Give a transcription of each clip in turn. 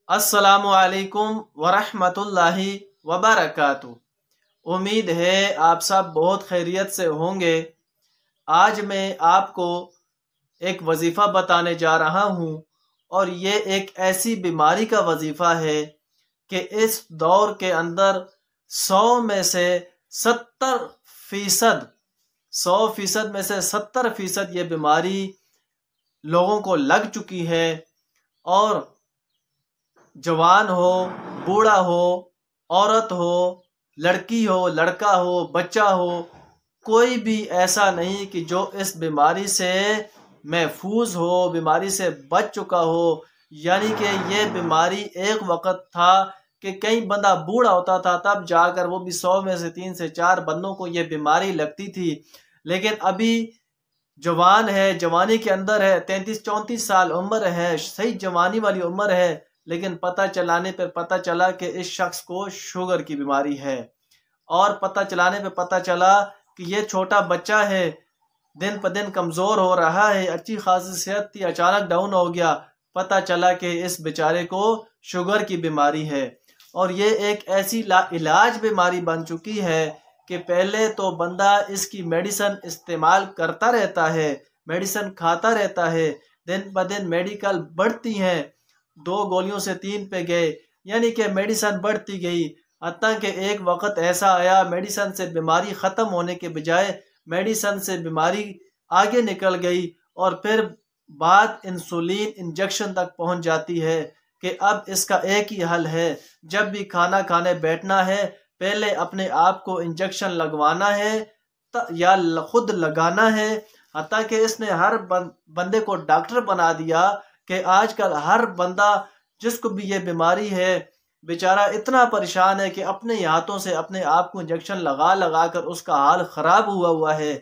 अस्सलाम वालेकुम वरहमतुल्लाहि वबरकातुह। उम्मीद है आप सब बहुत खैरियत से होंगे। आज मैं आपको एक वजीफ़ा बताने जा रहा हूँ और ये एक ऐसी बीमारी का वजीफ़ा है कि इस दौर के अंदर 100 में से 70% 100% में से 70% ये बीमारी लोगों को लग चुकी है। और जवान हो, बूढ़ा हो, औरत हो, लड़की हो, लड़का हो, बच्चा हो, कोई भी ऐसा नहीं कि जो इस बीमारी से महफूज हो, बीमारी से बच चुका हो। यानी कि ये बीमारी एक वक्त था कि कई बंदा बूढ़ा होता था तब जाकर वो भी 100 में से 3 से 4 बंदों को ये बीमारी लगती थी। लेकिन अभी जवान है, जवानी के अंदर है, 33-34 साल उम्र है, सही जवानी वाली उम्र है, लेकिन पता चलाने पर पता चला कि इस शख्स को शुगर की बीमारी है। और पता चलाने पे पता चला कि ये छोटा बच्चा है, दिन पर दिन कमज़ोर हो रहा है, अच्छी खासी सेहत थी, अचानक डाउन हो गया। पता चला कि इस बेचारे को शुगर की बीमारी है। और ये एक ऐसी लाइलाज बीमारी बन चुकी है कि पहले तो बंदा इसकी मेडिसिन इस्तेमाल करता रहता है, मेडिसिन खाता रहता है, दिन ब दिन मेडिकल बढ़ती हैं, 2 गोलियों से 3 पे गए, यानी कि मेडिसिन बढ़ती गई। हत्ता कि एक वक्त ऐसा आया मेडिसिन से बीमारी ख़त्म होने के बजाय मेडिसिन से बीमारी आगे निकल गई और फिर बात इंसुलिन इंजेक्शन तक पहुंच जाती है कि अब इसका एक ही हल है, जब भी खाना खाने बैठना है पहले अपने आप को इंजेक्शन लगवाना है या खुद लगाना है। हत्ता कि इसने हर बंदे को डॉक्टर बना दिया कि आजकल हर बंदा जिसको भी ये बीमारी है बेचारा इतना परेशान है कि अपने हाथों से अपने आप को इंजेक्शन लगा लगा कर उसका हाल ख़राब हुआ है।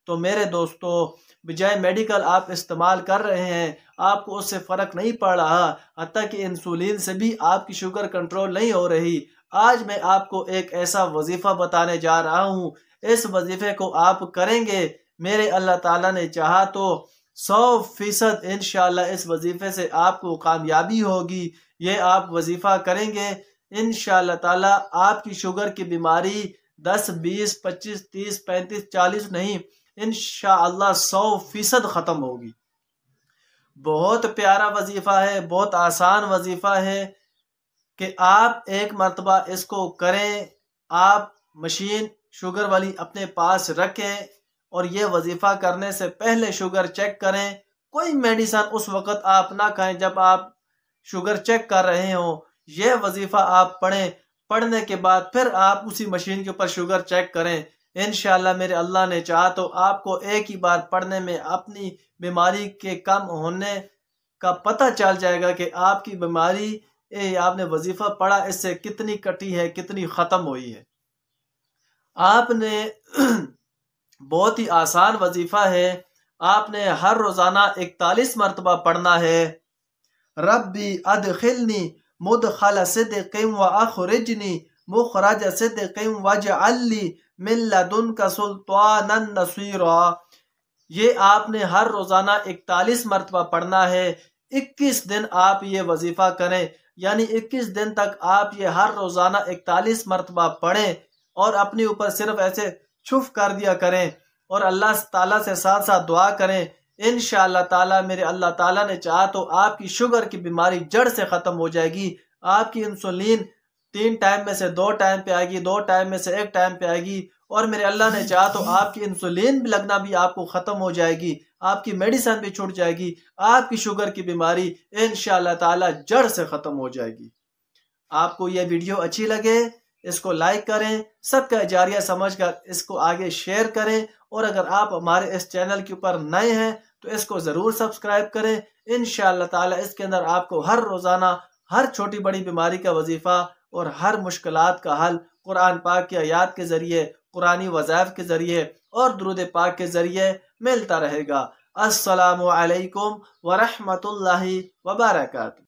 तो मेरे दोस्तों, बजाय मेडिकल आप इस्तेमाल कर रहे हैं, आपको उससे फ़र्क नहीं पड़ रहा, हत्ता कि इंसुलिन से भी आपकी शुगर कंट्रोल नहीं हो रही। आज मैं आपको एक ऐसा वजीफ़ा बताने जा रहा हूँ। इस वजीफ़े को आप करेंगे, मेरे अल्लाह ताला ने चाहा तो 100% इंशाअल्लाह इस वजीफ़े से आपको कामयाबी होगी। ये आप वजीफ़ा करेंगे, इंशाअल्लाह ताला आपकी शुगर की बीमारी 10, 20, 25, 30, 35, 40 नहीं, इंशाअल्लाह 100% ख़त्म होगी। बहुत प्यारा वजीफ़ा है, बहुत आसान वजीफ़ा है कि आप एक मरतबा इसको करें। आप मशीन शुगर वाली अपने पास रखें और ये वजीफ़ा करने से पहले शुगर चेक करें। कोई मेडिसिन उस वक़्त आप ना खाएं जब आप शुगर चेक कर रहे हो। ये वजीफ़ा आप पढ़ें, पढ़ने के बाद फिर आप उसी मशीन के ऊपर शुगर चेक करें। इंशाअल्लाह मेरे अल्लाह ने चाहा तो आपको एक ही बार पढ़ने में अपनी बीमारी के कम होने का पता चल जाएगा कि आपकी बीमारी आपने वजीफ़ा पढ़ा इससे कितनी कटी है, कितनी ख़त्म हुई है। आपने बहुत ही आसान वजीफ़ा है, आपने हर रोज़ाना 41 मरतबा पढ़ना है। रब्बी अदखिलनी मुदखल सिद्क़िन व अखरिजनी मुखरज सिद्क़िन वजअलनी मिन लदुनका सुल्तानन नसीरा। ये आपने हर रोज़ाना 41 मरतबा पढ़ना है। 21 दिन आप ये वजीफ़ा करें, यानी 21 दिन तक आप ये हर रोज़ाना 41 मरतबा पढ़ें और अपने ऊपर सिर्फ ऐसे छुफ कर दिया करें और अल्लाह ताला से साथ साथ दुआ करें। इंशाअल्लाह ताला मेरे अल्लाह ताला ने चाहा तो आपकी शुगर की बीमारी जड़ से ख़त्म हो जाएगी। आपकी इंसुलिन 3 टाइम में से 2 टाइम पे आएगी, 2 टाइम में से 1 टाइम पे आएगी और मेरे अल्लाह ने चाहा तो आपकी इंसुलिन भी लगना भी आपको ख़त्म हो जाएगी, आपकी मेडिसिन भी छूट जाएगी, आपकी शुगर की बीमारी इंशाअल्लाह ताला जड़ से ख़त्म हो जाएगी। आपको यह वीडियो अच्छी लगे इसको लाइक करें, सदका जारिया समझकर इसको आगे शेयर करें और अगर आप हमारे इस चैनल के ऊपर नए हैं तो इसको ज़रूर सब्सक्राइब करें। इंशाअल्लाह ताला इसके अंदर आपको हर रोज़ाना हर छोटी बड़ी बीमारी का वजीफ़ा और हर मुश्किलात का हल कुरान पाक की आयात के ज़रिए, कुरानी वज़ाइफ के ज़रिए और दुरूद पाक के ज़रिए मिलता रहेगा। अस्सलामु अलैकुम व रहमतुल्लाहि व बरकातुहू।